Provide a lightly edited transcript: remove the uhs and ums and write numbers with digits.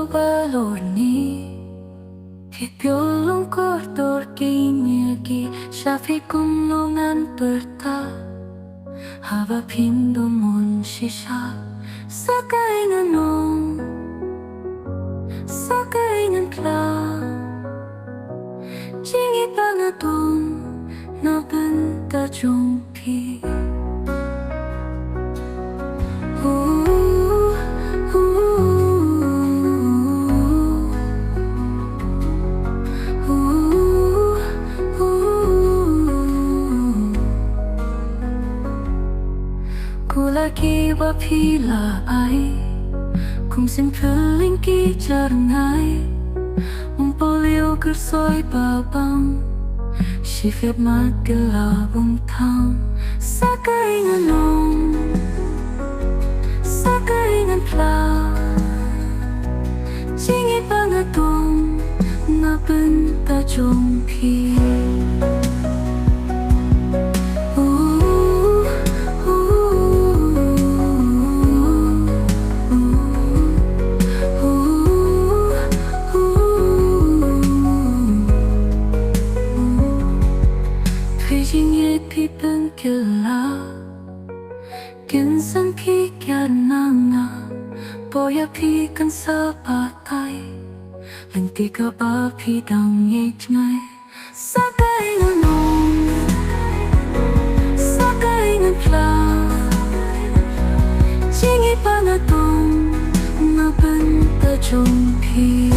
valori che più lungo torchini shafi kumlungan berta hava pindo mon shisha sakaingan ong sakaingan kla jingi pangatong na benta jongpi Ku lagi wapila ai Kung simpeling ki jarnai Umpolio kersoi babang Shifit mat gelabung tang Sakaingan ong Sakaingan pla Jingi pangatong Ngabenta jongpi Pipen kela Ginsan pi nanga Boya pi kan sabatay Lenti ka ba pi dang ngay Sakaingan ong Sakaingan pla Jingi pangatong Ngabenta jongpi